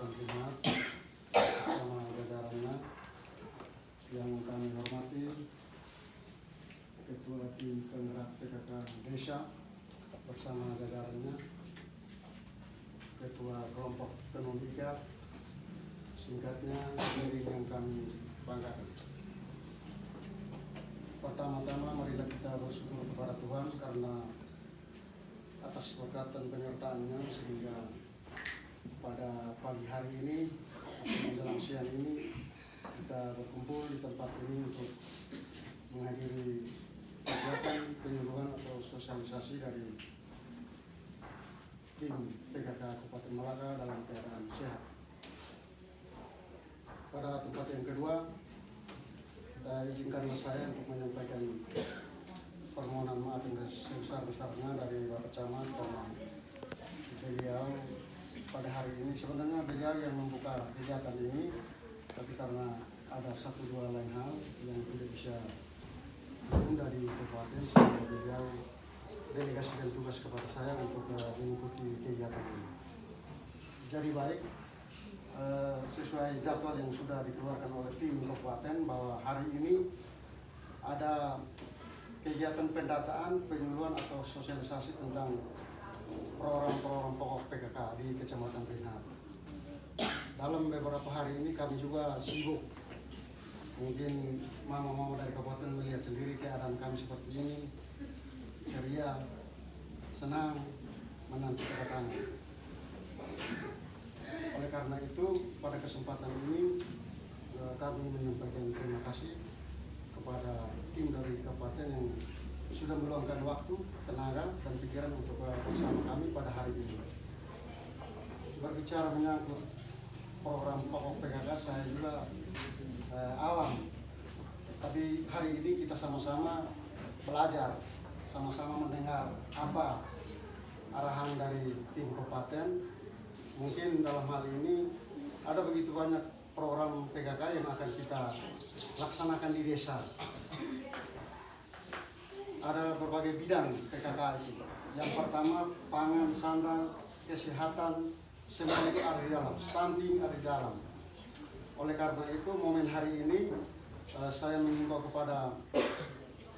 Kecamatan Rinat bersama jajarannya yang kami hormati Ketua Tim Penggerak PKK Desa bersama jajarannya, Ketua Kelompok Tenun Ikat, singkatnya Miring yang kami banggakan. Pertama-tama marilah kita bersyukur kepada Tuhan karena atas berkat dan penyertaannya sehingga pada pagi hari ini atau menjelang siang ini kita berkumpul di tempat ini untuk menghadiri kegiatan penyuluhan atau sosialisasi dari tim PKK Kabupaten Malaka dalam keadaan sehat. Pada tempat yang kedua, izinkanlah saya untuk menyampaikan permohonan maaf yang sebesar-besarnya dari Bapak Camat karena beliau pada hari ini sebenarnya beliau yang membuka kegiatan ini, tapi karena ada satu dua lain hal yang tidak bisa ditunda di kabupaten sehingga beliau delegasikan tugas kepada saya untuk mengikuti kegiatan ini. Jadi baik, sesuai jadwal yang sudah dikeluarkan oleh tim kabupaten bahwa hari ini ada kegiatan pendataan, penyuluhan atau sosialisasi tentang program-program pokok PKK di Kecamatan Rinat. Dalam beberapa hari ini kami juga sibuk. Mungkin mama-mama dari kabupaten melihat sendiri keadaan kami seperti ini, ceria, senang menanti kedatangan. Oleh karena itu, pada kesempatan ini kami menyampaikan terima kasih kepada tim dari kabupaten yang sudah meluangkan waktu, tenaga, dan pikiran untuk bersama kami pada hari ini. Berbicara menyangkut program pokok PKK, saya juga awam. Tapi hari ini kita sama-sama belajar, sama-sama mendengar apa arahan dari tim kabupaten. Mungkin dalam hal ini ada begitu banyak program PKK yang akan kita laksanakan di desa. Ada berbagai bidang PKK itu. Yang pertama, pangan, sandang, kesehatan, semua itu ada di dalam, stunting ada di dalam. Oleh karena itu, momen hari ini saya mengimbau kepada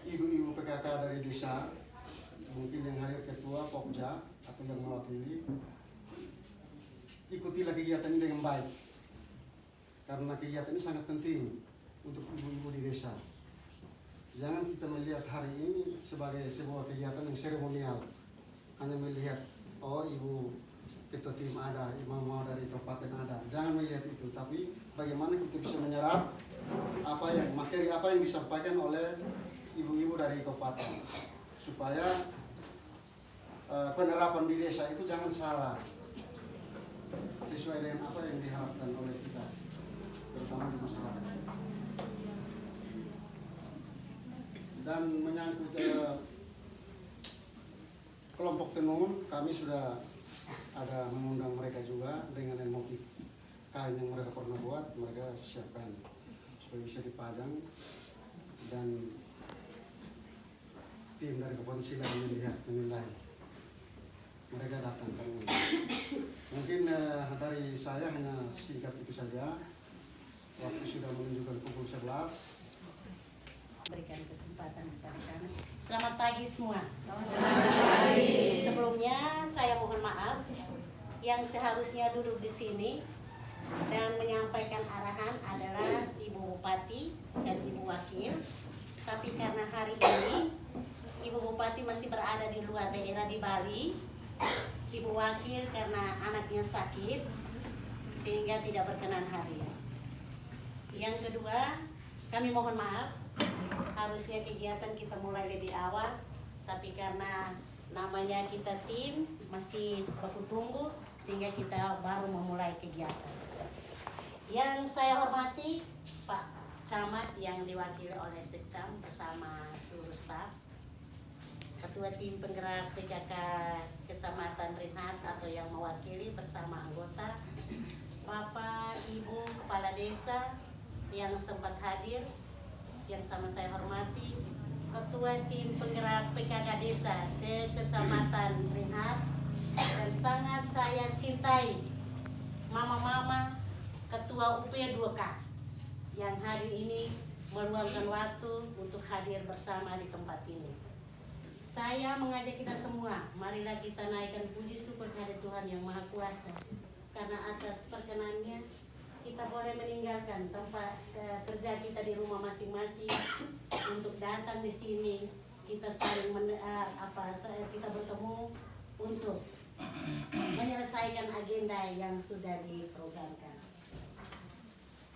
ibu-ibu PKK dari desa, mungkin yang hadir ketua, pokja, atau yang mewakili, ikutilah kegiatan ini dengan baik. Karena kegiatan ini sangat penting untuk ibu-ibu di desa. Jangan kita melihat hari ini sebagai sebuah kegiatan yang seremonial. Hanya melihat, oh ibu ketua tim ada, imam mau dari kabupaten ada. Jangan melihat itu, tapi bagaimana kita bisa menyerap materi apa yang disampaikan oleh ibu-ibu dari kabupaten. Supaya penerapan di desa itu jangan salah. Sesuai dengan apa yang diharapkan oleh kita, terutama di masyarakat. Dan menyangkut kelompok tenun, kami sudah ada mengundang mereka juga dengan motif kain yang mereka pernah buat, mereka siapkan supaya bisa dipajang, dan tim dari Kabupaten Sila melihat, menilai. Mereka datang ke ini. Mungkin dari saya hanya singkat itu saja. Waktu sudah menunjukkan pukul 11. Berikan kesempatan kepada kami. Selamat pagi semua. Selamat pagi. Sebelumnya saya mohon maaf yang seharusnya duduk di sini dan menyampaikan arahan adalah Ibu Bupati dan Ibu Wakil. Tapi karena hari ini Ibu Bupati masih berada di luar daerah di Bali, Ibu Wakil karena anaknya sakit sehingga tidak berkenan hadir. Yang kedua, kami mohon maaf, harusnya kegiatan kita mulai lebih awal, tapi karena namanya kita tim masih baku tunggu sehingga kita baru memulai kegiatan. Yang saya hormati Pak Camat yang diwakili oleh Sekcam bersama seluruh staf, Ketua Tim Penggerak PKK Kecamatan Rinat atau yang mewakili bersama anggota, Bapak Ibu Kepala Desa yang sempat hadir, yang sama saya hormati, Ketua Tim Penggerak PKK Desa se-Kecamatan Rinat, dan sangat saya cintai mama-mama ketua UP 2K yang hari ini meluangkan waktu untuk hadir bersama di tempat ini. Saya mengajak kita semua, marilah kita naikkan puji syukur kepada Tuhan yang Maha Kuasa. Karena atas perkenannya kita boleh meninggalkan tempat kerja kita di rumah masing-masing untuk datang di sini. Kita saling kita bertemu untuk menyelesaikan agenda yang sudah diprogramkan.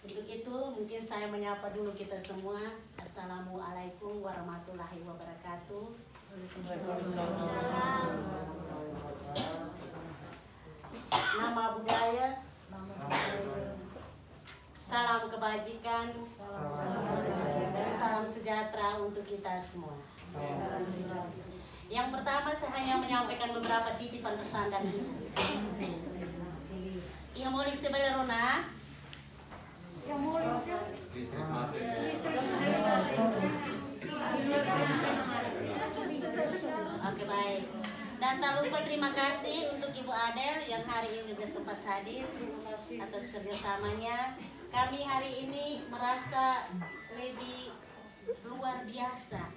Untuk itu mungkin saya menyapa dulu kita semua. Assalamualaikum warahmatullahi wabarakatuh. Nama budaya, salam kebajikan, salam sejahtera untuk kita semua. Yang pertama saya hanya menyampaikan beberapa titipan pesan dan yang mau sebelah Rona. Yang mau Oke, baik. Dan tak lupa terima kasih untuk Ibu Adel yang hari ini juga sempat hadir atas kerjasamanya. Kami hari ini merasa lebih luar biasa.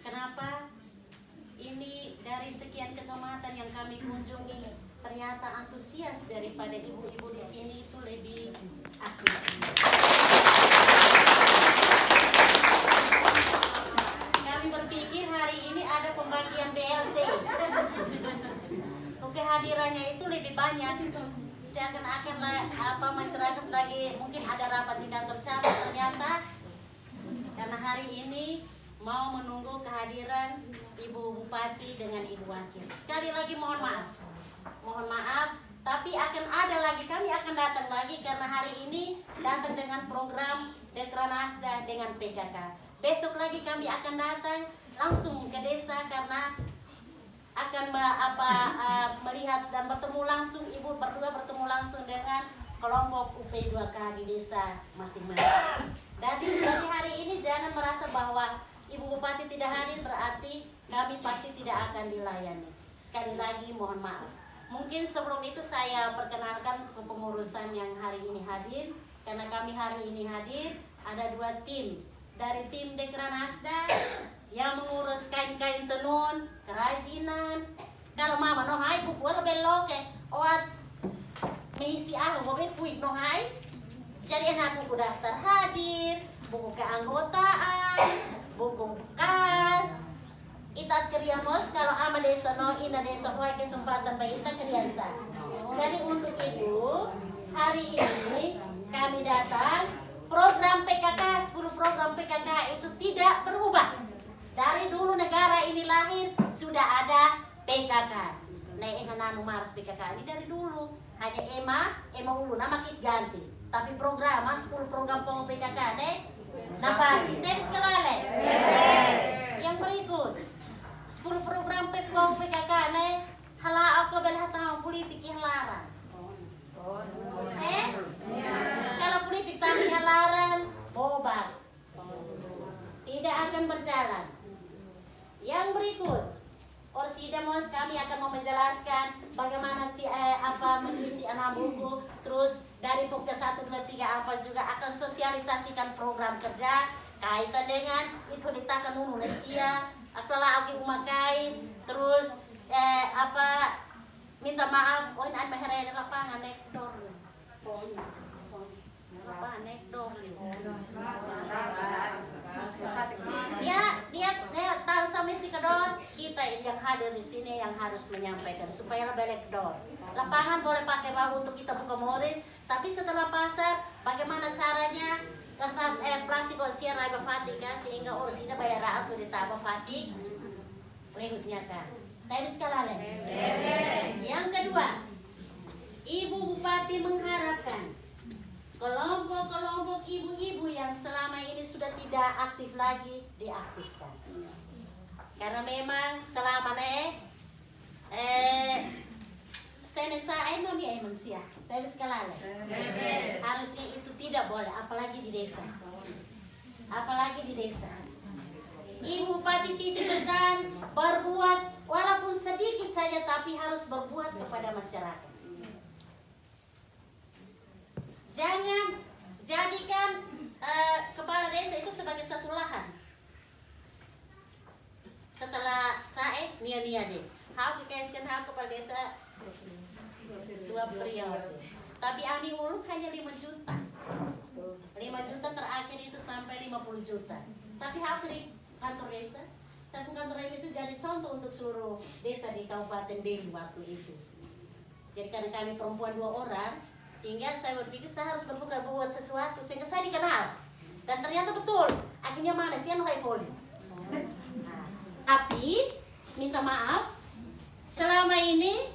Kenapa? Ini dari sekian kecamatan yang kami kunjungi, ternyata antusias daripada ibu-ibu di sini itu lebih aktif. Kami berpikir hari ini ada pembagian BLT. Kehadirannya itu lebih banyak. Seakan-akan masyarakat lagi mungkin ada rapat di kantor cabang, ternyata karena hari ini mau menunggu kehadiran Ibu Bupati dengan Ibu Wakil. Sekali lagi mohon maaf, tapi akan ada lagi, kami akan datang lagi karena hari ini datang dengan program Dekranasda dengan PKK. Besok lagi kami akan datang langsung ke desa karena akan melihat dan bertemu langsung, Ibu berdua bertemu langsung dengan kelompok UP 2K di desa masing-masing. Dari hari ini jangan merasa bahwa Ibu Bupati tidak hadir berarti kami pasti tidak akan dilayani. Sekali lagi mohon maaf. Mungkin sebelum itu saya perkenalkan kepengurusan yang hari ini hadir. Karena kami hari ini hadir, ada 2 tim. Dari tim Dekranasda yang mengurus kain-kain tenun, kerajinan. Kalau mama no hai buku lebih loke, oat mengisi bobe fuik no hai. Jadi enak buku daftar hadir, buku keanggotaan, buku kas. Itat kriamos kalau ama desa no ina desa hoai kesempatan bagi kita kriansa. Jadi untuk itu hari ini kami datang. Program PKK, 10 program PKK itu tidak berubah. Dari dulu negara ini lahir sudah ada PKK. Nah, nanu mars PKK ini dari dulu. Hanya EMA ulu nama kita ganti. Tapi program 10 program PKK nafali. Teks kelale. Yang berikut 10 program PKK hala aku belah tahun politik yang larang. Kalau politik kami larang, bobat, tidak akan berjalan. Yang berikut, Orsidemos kami akan mau menjelaskan bagaimana mengisi anak buku, terus dari Pokja 1, 2, 3 apa juga akan sosialisasikan program kerja kaitan dengan itu ditakan Indonesia, akala aki umakain, terus minta maaf, an maherene lapangan nekdor. Lapangan nekdor. Dia tahu sama si kedor, kita yang hadir di sini yang harus menyampaikan supaya lebih nekdor. Lapangan boleh pakai bahu untuk kita buka moris, tapi setelah pasar bagaimana caranya kertas plastik konsier raba fatika sehingga urusnya bayar atau ditambah fatik. Berikutnya kan. Tapi sekali yang kedua, Ibu Bupati mengharapkan kelompok-kelompok ibu-ibu yang selama ini sudah tidak aktif lagi diaktifkan. Karena memang selama senesa manusia, tapi sekali harusnya itu tidak boleh, apalagi di desa. Ibu Bupati titip pesan berbuat walaupun sedikit saja tapi harus berbuat kepada masyarakat. Jangan jadikan kepala desa itu sebagai satu lahan. Setelah saya nia-nia deh, aku kasihkan hak kepala desa 2 periode. Tapi Ani Uluk hanya 5 juta. 5 juta terakhir itu sampai 50 juta. Tapi aku di kantor desa, saya pun kantor desa itu jadi contoh untuk seluruh desa di Kabupaten Deli waktu itu. Jadi karena kami perempuan 2 orang, sehingga saya berpikir saya harus buat sesuatu sehingga saya dikenal. Dan ternyata betul, akhirnya mana sih yang high volume. Tapi minta maaf, selama ini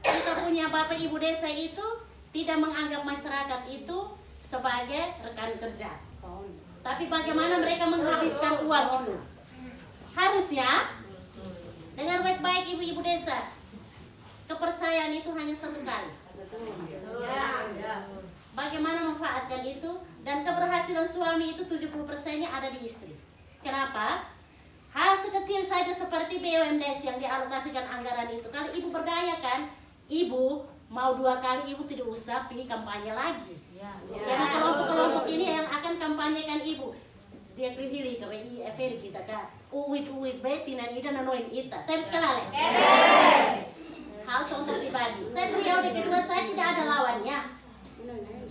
kita punya Bapak Ibu desa itu tidak menganggap masyarakat itu sebagai rekan kerja. Tapi bagaimana mereka menghabiskan uang itu? Harusnya dengar baik-baik ibu-ibu desa, kepercayaan itu hanya 1 kali. Bagaimana memanfaatkan itu, dan keberhasilan suami itu 70%-nya ada di istri. Kenapa? Hal sekecil saja seperti BUMDes yang dialokasikan anggaran itu, kalau ibu berdayakan, ibu mau 2 kali ibu tidak usah pergi kampanye lagi. Karena kelompok-kelompok ini yang akan kampanyekan ibu. Dia pilih KPI FR kita kak. Uit beti nan ida nanoin ita. Tapi sekali. Hal contoh pribadi. Saya periode kedua saya tidak ada lawannya.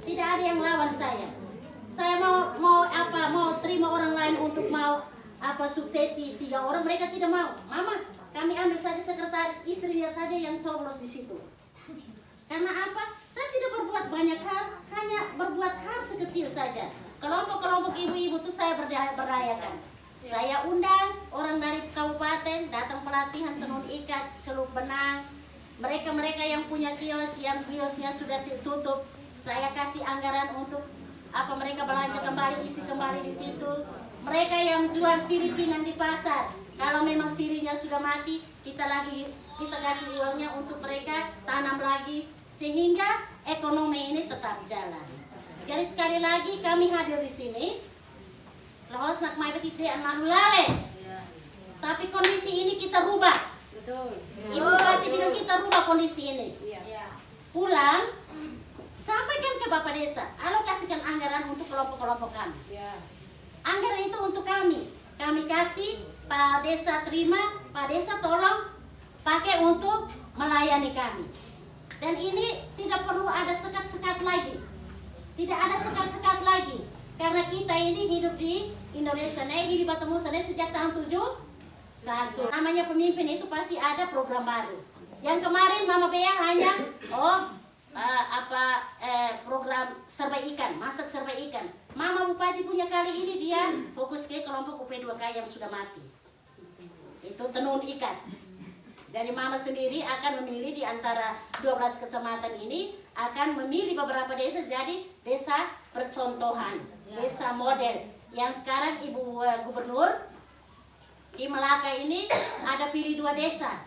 Tidak ada yang lawan saya. Saya mau terima orang lain untuk suksesi 3 orang, mereka tidak mau. Mama, kami ambil saja sekretaris, istrinya saja yang coblos di situ. Karena apa? Saya tidak berbuat banyak hal, hanya berbuat hal sekecil saja. Kelompok-kelompok ibu-ibu itu saya berdayakan. Saya undang orang dari kabupaten datang pelatihan tenun ikat, celup benang. Mereka-mereka yang punya kios, yang kiosnya sudah tutup, saya kasih anggaran untuk mereka belanja kembali, isi kembali di situ. Mereka yang jual sirih pinang di pasar, kalau memang sirihnya sudah mati, kita kasih uangnya untuk mereka tanam lagi, sehingga ekonomi ini tetap jalan. Jadi sekali lagi kami hadir di sini, lohos nak mai beti tidak malu lale. Tapi kondisi ini kita rubah. Betul. Ibu Bupati bilang kita rubah kondisi ini. Pulang, sampaikan ke Bapak Desa, alokasikan anggaran untuk kelompok-kelompok kami. Anggaran itu untuk kami. Kami kasih, Pak Desa terima, Pak Desa tolong pakai untuk melayani kami. Dan ini tidak perlu ada sekat-sekat lagi. Tidak ada sekat-sekat lagi. Karena kita ini hidup di Indonesia, di Batamusa sejak tahun 71. Namanya pemimpin itu pasti ada program baru. Yang kemarin Mama Bea hanya program serba ikan, masak serba ikan. Mama Bupati punya kali ini dia fokus ke kelompok UP2K yang sudah mati. Itu tenun ikan. Dari Mama sendiri akan memilih di antara 12 kecamatan ini, akan memilih beberapa desa jadi desa percontohan, desa model. Yang sekarang Ibu Gubernur di Melaka ini ada pilih 2 desa,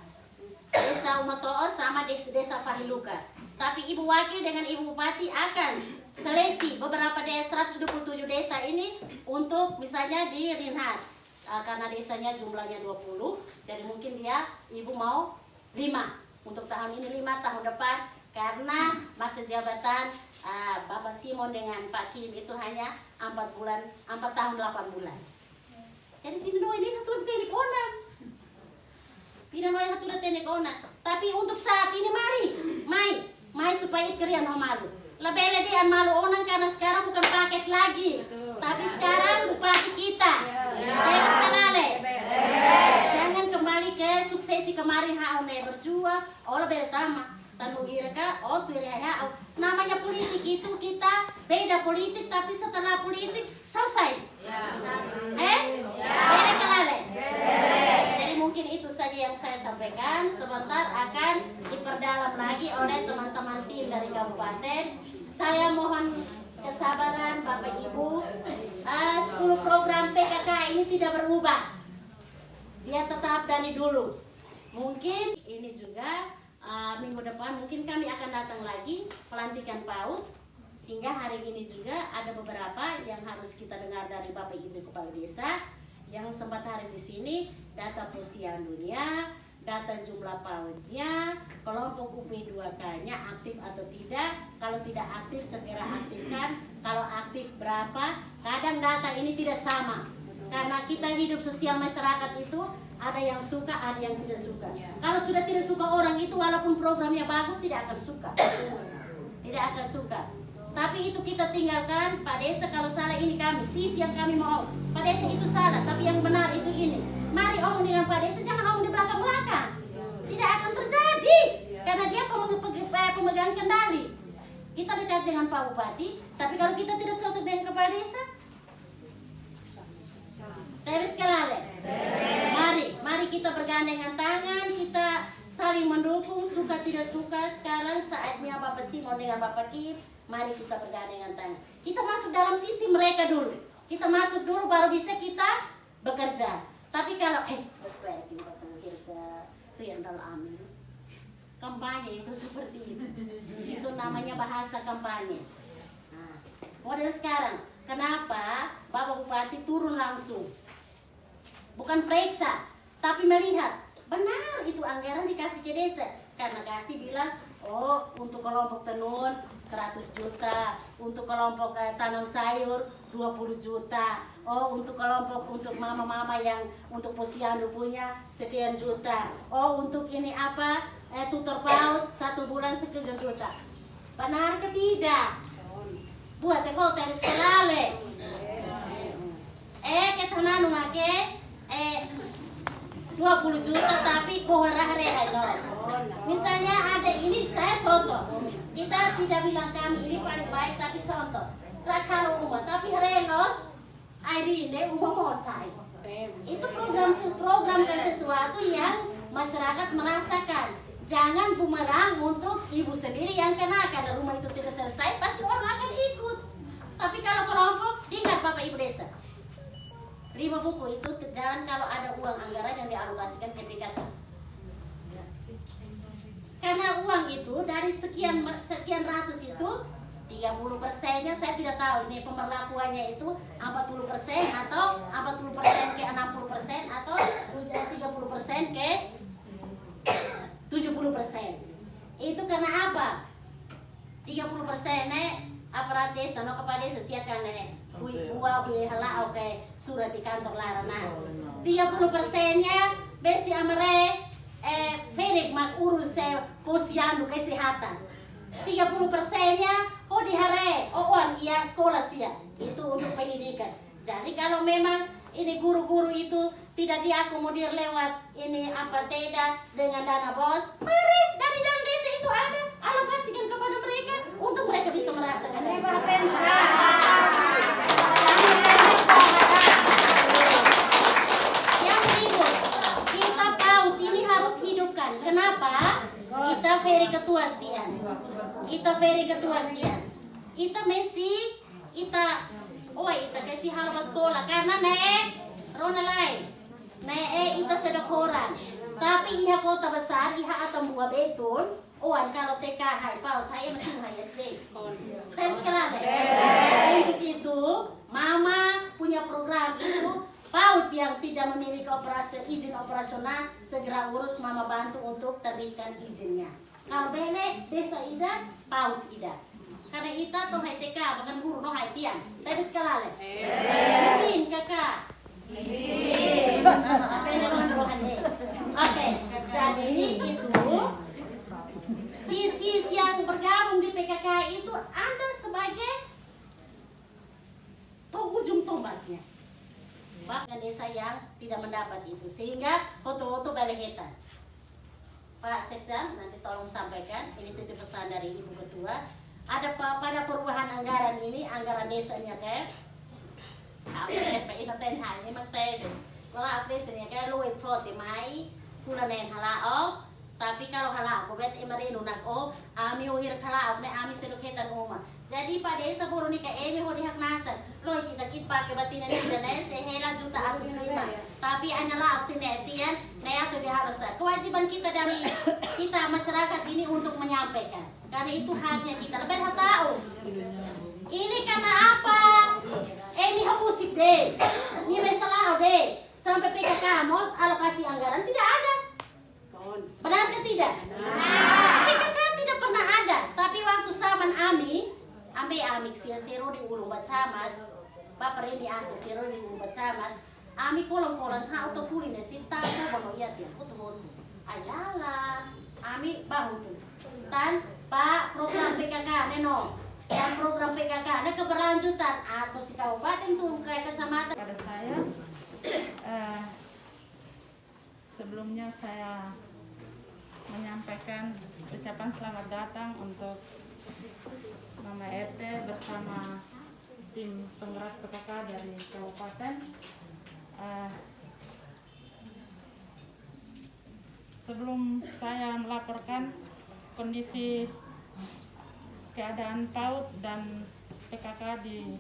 Desa Umato'o sama Desa Fahiluka. Tapi Ibu Wakil dengan Ibu Bupati akan seleksi beberapa desa, 127 desa ini untuk misalnya di Rinhar. Karena desanya jumlahnya 20, jadi mungkin ibu mau 5 untuk tahun ini, 5 tahun depan, karena masa jabatan Bapak Simon dengan Pak Kim itu hanya 4 tahun 8 bulan. Jadi tidak ini satu teknik onan, tidak mau satu teknik onan. Tapi untuk saat ini mai supaya kalian malu. Lebih an malu onan karena sekarang bukan paket lagi, tapi sekarang bupati kita. Jangan kembali ke suksesi kemarin haone berjuang, bertama tanu irka, namanya politik itu kita beda politik, tapi setelah politik selesai. Beda kelale. Jadi mungkin itu saja yang saya sampaikan. Sebentar akan diperdalam lagi oleh teman-teman tim dari kabupaten. Saya mohon kesabaran Bapak Ibu. 10 program PKK ini tidak berubah. Dia tetap dari dulu. Mungkin ini juga minggu depan mungkin kami akan datang lagi pelantikan PAUD, sehingga hari ini juga ada beberapa yang harus kita dengar dari Bapak Ibu Kepala Desa yang sempat hari di sini, data posyandu dunia, data jumlah PAUD-nya, kelompok UP2K-nya aktif atau tidak. Kalau tidak aktif segera aktifkan, kalau aktif berapa. Kadang data ini tidak sama, karena kita hidup sosial masyarakat itu ada yang suka, ada yang tidak suka. Kalau sudah tidak suka orang itu, walaupun programnya bagus, tidak akan suka. Tidak akan suka. Tapi itu kita tinggalkan. Pak Desa kalau salah ini kami, sisi yang kami mau. Pak Desa itu salah, tapi yang benar itu ini. Mari omong dengan Pak Desa, jangan omong di belakang-belakang. Tidak akan terjadi, karena dia pemegang kendali. Kita dekat dengan Pak Bupati, tapi kalau kita tidak cocok dengan Kepala Desa, Teres Kalale. Mari kita bergandengan tangan, kita saling mendukung, suka tidak suka. Sekarang saatnya Bapak Simon dengan Bapak Kip, mari kita bergandengan tangan. Kita masuk dalam sistem mereka dulu. Kita masuk dulu baru bisa kita bekerja. Tapi kalau kampanye itu seperti itu. Itu namanya bahasa kampanye. Nah, model sekarang, kenapa Bapak Bupati turun langsung? Bukan periksa, tapi melihat benar itu anggaran dikasih ke desa. Karena kasih bilang, oh untuk kelompok tenun 100 juta, untuk kelompok tanam sayur 20 juta, oh untuk kelompok untuk mama-mama yang untuk posyandu punya sekian juta, oh untuk ini apa tutor PAUD 1 bulan sekian juta. Benar ke tidak? Buat foto dari Kalale. Kita nanu make 20 juta tapi bohara-reha no. Misalnya ada ini, saya contoh. Kita tidak bilang kami ini paling baik, tapi contoh. Kalau rumah tapi relos ID ini umum saya. Itu program sesuatu yang masyarakat merasakan. Jangan bumerang untuk ibu sendiri yang kena, karena rumah itu tidak selesai pasti orang akan ikut. Tapi kalau kelompok, ingat Bapak Ibu Desa, 5 buku itu jalan kalau ada uang anggaran yang dialokasikan ke PKK. Karena uang itu dari sekian ratus itu 30%-nya saya tidak tahu ini pemberlakuannya itu 40% atau 40% ke 60% atau 30% ke 70%. Itu karena apa? 30% aparat desa no kepala desa siakan buah hala oke surat di kantor larana. 30%-nya besi amare Fenek mak urus posyandu kesehatan. 30%-nya di hare oan ia sekolah sia itu untuk pendidikan. Jadi kalau memang ini guru-guru itu tidak diakomodir lewat ini apa tidak dengan dana bos, mari dari dana desa itu ada alokasikan kepada mereka untuk mereka bisa merasakan yang berikut kita PAUD ini harus hidupkan. Kenapa? Kita very ketua sekian. Kita mesti kita kasih halba sekolah karena ronalai kita sedokoran. Tapi iha kota besar iha atam buah betul. Kalau TK hai PAUD hai masih hai SD. Terus sekarang di situ mama punya program itu PAUD yang tidak memiliki izin operasional segera urus mama bantu untuk terbitkan izinnya. Kalau bene desa ida PAUD ida. Karena ita tuh hai TK bahkan guru no hai tian. Terus sekarang izin kakak. Oke, jadi itu sisi yang bergabung di PKK itu ada sebagai ujung tombaknya. Bahkan desa yang tidak mendapat itu sehingga foto-foto balehetan. Pak Sekjan nanti tolong sampaikan ini titip pesan dari Ibu Ketua. Ada pada perubahan anggaran ini anggaran desanya kayak luit foti mai kulanen halao tapi kalau halao ko bet imarino nak ami uhir halao ne ami seduketan uma jadi Pak Desa buru nika emi ho dihak nasan lo kita pakai batinan ini sehela juta atus lima tapi hanya lah tinetian atau dia harus kewajiban kita dari kita masyarakat ini untuk menyampaikan karena itu haknya kita lebih tahu ini karena apa ini musik deh ini masalah deh sampai PKK mos alokasi anggaran tidak ada Benar ke tidak? PKK tidak pernah ada. Tapi waktu zaman Ami sia-siro di Ulu Bacamat, Bapak Reni Asa siro di Ulu Bacamat, Ami kolong-kolong sa auto fulin sita ko bono iya tiang ko tuhon. Ayala, Ami bangun tuh. Tanpa program PKK neno. Dan program PKK ada keberlanjutan atau si kabupaten tuh kayak kecamatan. Pada saya, sebelumnya saya menyampaikan ucapan selamat datang untuk Mama RT bersama tim penggerak PKK dari kabupaten. Sebelum saya melaporkan kondisi keadaan PAUD dan PKK di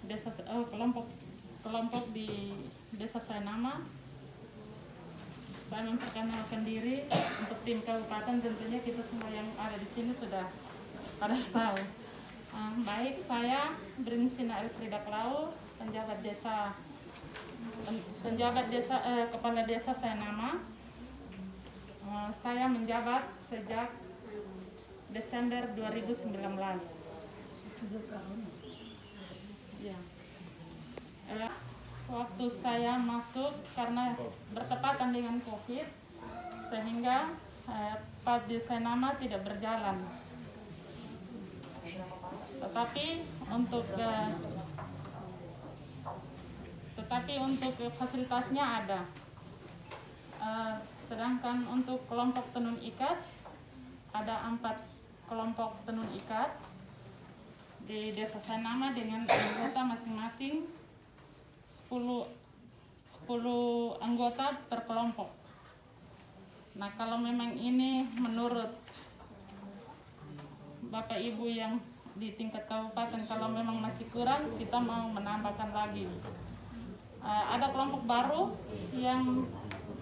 desa kelompok di desa Sainama, saya memperkenalkan diri untuk tim kabupaten. Tentunya kita semua yang ada di sini sudah pada tahu. Baik, saya Brinsina Elfrida Klau, kepala desa Sainama. Saya menjabat sejak Desember 2019. Ya. Waktu saya masuk karena bertepatan dengan COVID, sehingga PAUD di Sainama tidak berjalan. Tetapi untuk fasilitasnya ada. Sedangkan untuk kelompok tenun ikat ada 4 kelompok tenun ikat di desa Sainama dengan anggota masing-masing 10 anggota per kelompok. Nah, kalau memang ini menurut Bapak Ibu yang di tingkat kabupaten, kalau memang masih kurang, kita mau menambahkan lagi. Ada kelompok baru yang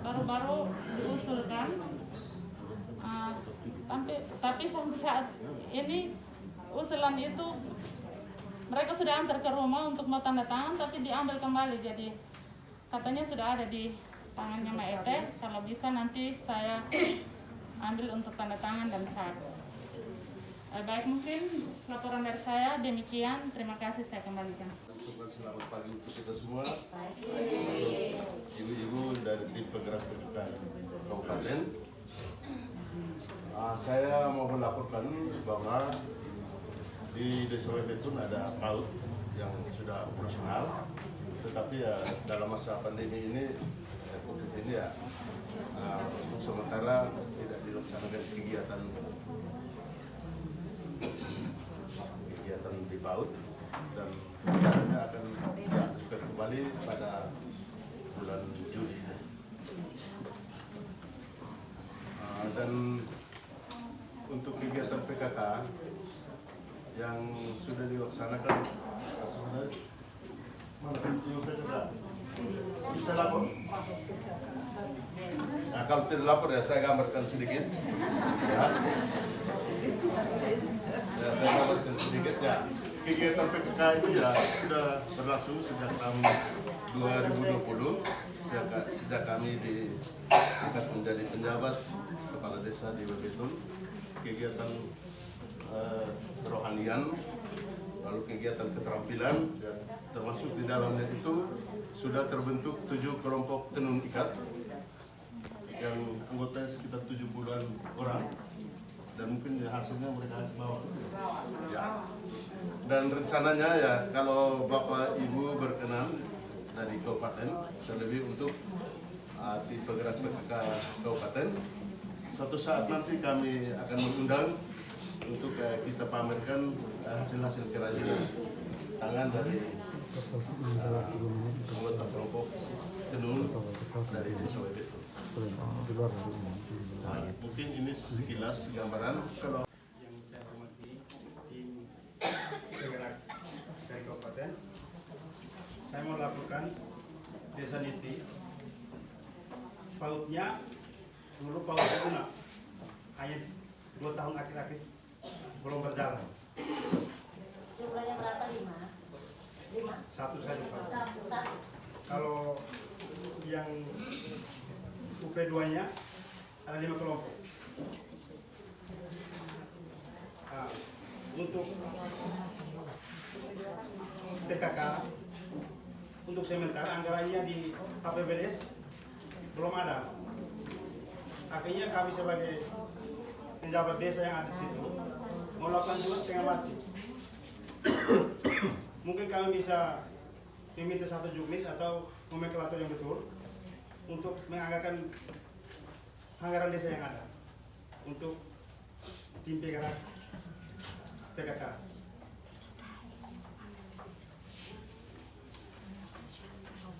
baru diusulkan, tapi sampai saat ini usulan itu mereka sudah antar ke rumah untuk mau tanda tangan, tapi diambil kembali. Jadi katanya sudah ada di tangannya Maete. Kalau bisa nanti saya ambil untuk tanda tangan dan cap. Baik, mungkin laporan dari saya demikian. Terima kasih, saya kembalikan. Selamat pagi untuk kita semua. Ibu-ibu dari tim penggerak PKK Kabupaten. Saya mau melaporkan bahwa di Desa Webetun ada PAUD yang sudah operasional, tetapi ya dalam masa pandemi ini, COVID ini ya untuk sementara tidak dilaksanakan kegiatan di PAUD, dan rencananya akan diaktifkan kembali pada bulan Juli. Dan untuk kegiatan PKK yang sudah dilaksanakan, bisa lapor? Nah, kalau tidak lapor ya saya gambarkan sedikit. Ya. Saya gambarkan sedikit ya. Kegiatan PKK itu ya sudah berlangsung sejak tahun 2020, sejak kami diangkat menjadi penjabat kepala desa di Webetun. Kegiatan kerohanian, lalu kegiatan keterampilan, dan termasuk di dalamnya itu sudah terbentuk 7 kelompok tenun ikat yang anggota sekitar 70-an orang, dan mungkin hasilnya mereka bawa. Ya. Dan rencananya ya kalau Bapak Ibu berkenan dari kabupaten, terlebih untuk tim penggerak PKK kabupaten, suatu saat nanti kami akan mengundang untuk kita pamerkan hasil-hasil kerajinan tangan dari anggota kelompok tenun dari Desa Webetun. Mungkin ini sekilas gambaran. Kalau yang saya hormati tim penggerak dari kabupaten, saya mau laporkan Desa Niti. PAUD-nya dulu PAUD Tuna, hanya 2 tahun akhir-akhir belum berjalan. Jumlahnya berapa? 5? Satu saja Pak. Satu. Kalau yang UP2-nya ada 5 kelompok. Nah, untuk PKK untuk sementara anggarannya di APBDes belum ada. Akhirnya kami sebagai penjabat desa yang ada di situ melakukan juga setengah mati. Mungkin kami bisa meminta satu juknis atau nomenklatur yang betul untuk menganggarkan anggaran desa yang ada untuk tim PKK.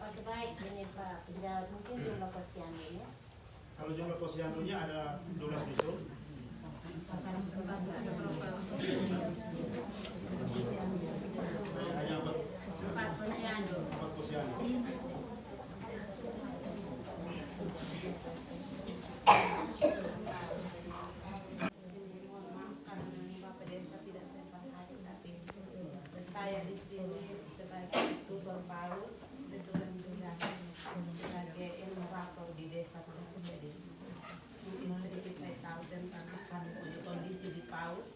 Oke, baik, ini Pak Penjabat, mungkin jumlah posyandunya. Kalau jumlah posyandunya ada 12 dusun. Hanya 4 posyandu. Mohon maaf karena Bapak Desa tidak sempat hadir, tapi saya di sini sebagai tutor PAUD dan juga sebagai inovator di desa Panasuk. Jadi mungkin sedikit saya tahu tentang kondisi di PAUD.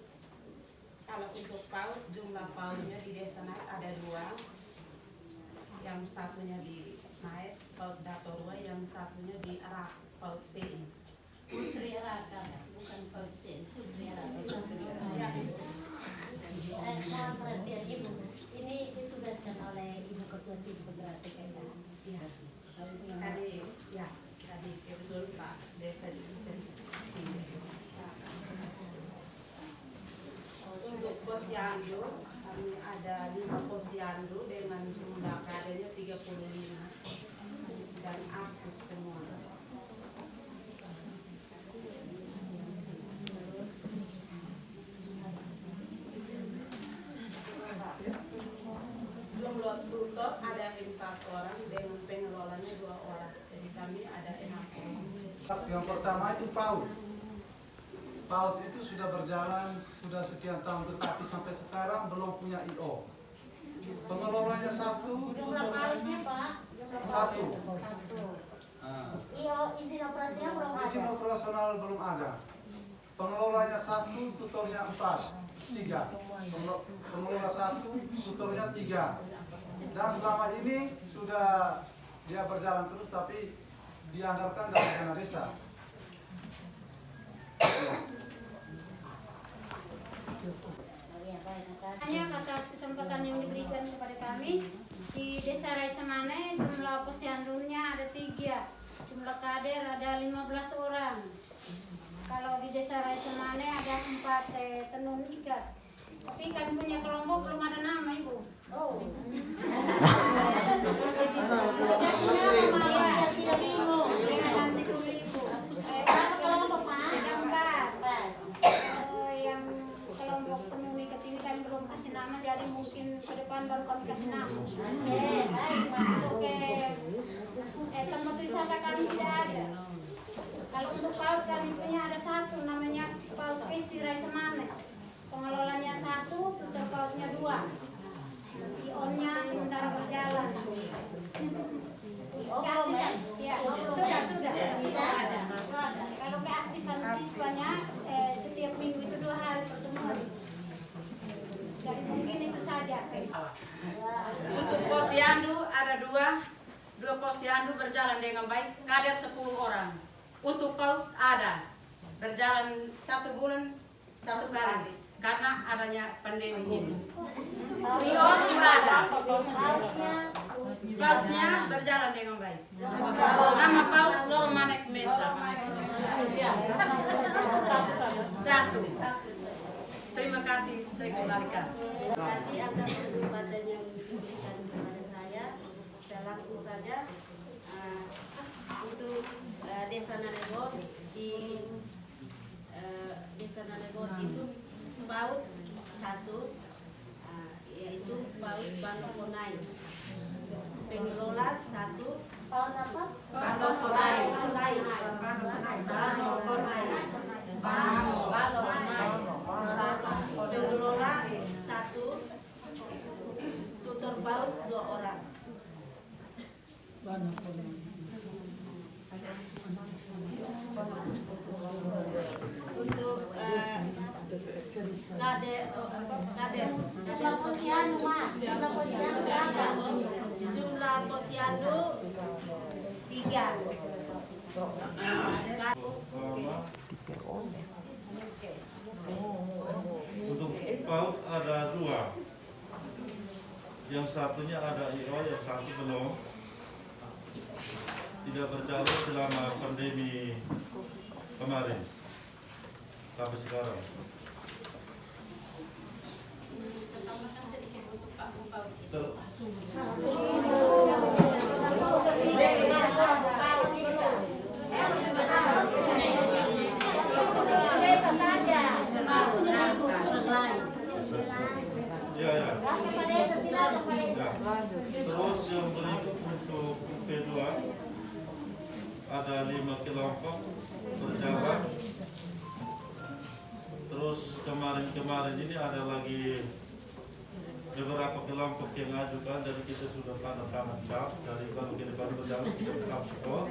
Kalau untuk PAUD, jumlah PAUD-nya di desa Naik ada 2. Yang satunya di Naik PAUD Datorua, yang satunya di Arak PAUD CI. Putri Raka, bukan PAUD CI, Putri Raka. Ya, Nah, perhatian Ibu, ini ditugaskan oleh Ibu Ketua Tim Penggerak PKK. ya. Tadi kebetulan Pak Desa di sini. Untuk posyandu, kami ada 5 posyandu dengan jumlah kadernya 35 dan aktif semua. Jumlah tutor ada 4 orang dengan pengelolanya 2 orang. Jadi kami ada 6 orang. Yang pertama itu PAUD. PAUD itu sudah berjalan sudah sekian tahun, tetapi sampai sekarang belum punya IO. Pengelolanya 1, Jumlah PAUD-nya Pak? 1. Nah. Iyo, izin operasinya belum ada. Izin operasional belum ada. Pengelolanya 1, tutornya 4. 3. Pengelola 1, tutornya 3. Dan selama ini sudah dia berjalan terus, tapi dianggarkan dari dana desa. Hanya atas kesempatan yang diberikan kepada kami di Desa Raisemane, jumlah posyandunya ada 3, jumlah kader ada 15 orang. Kalau di Desa Raisemane ada 4 tenun ikat. Tapi kami punya kelompok belum ada nama, Ibu. Oh. Yang kelompok tenun ikat ini kami belum kasih nama, jadi mungkin ke depan baru kami kasih nama. Masuk ke tempat wisata kami tidak ada. Kalau untuk PAUD kami punya ada 1, namanya PAUD Visi Raisemane. Pengelolanya 1, tutor PAUD-nya 2. ION-nya sementara berjalan. Keaktifan, ya, sudah ada. Kalau keaktifan siswanya setiap minggu itu 2 hari pertemuan. Jadi mungkin itu saja. Untuk posyandu ada 2 posyandu berjalan dengan baik, kader 10 orang. Untuk PAUD ada berjalan 1 bulan 1 kali karena adanya pandemi ini. IO sudah ada, PAUD-nya berjalan dengan baik. Nama PAUD Loro Manek Mesa. 1. Terima kasih, saya kembalikan. Terima kasih atas kesempatan yang diberikan kepada saya. Saya langsung saja untuk Desa Nanegot di Desa Nanegot itu PAUD 1, yaitu PAUD Banofonai. Pengelola 1. PAUD apa? Banofonai. Pengelola 1, tutor PAUD 2 orang. untuk Jumlah posyandu, Mas. Jumlah posyandu berapa? jumlah posyandu 3. Untuk PAUD ada 2. Yang satunya ada IO, yang satu belum. Tidak berjalan selama pandemi kemarin sampai sekarang. Ya. Terus yang berikut untuk P2 ada 5 kelompok berjalan. Terus kemarin ini ada lagi beberapa kelompok yang ajukan, dari kita sudah tanda tangan cap dari kalau kita baru berjalan kita tetap support.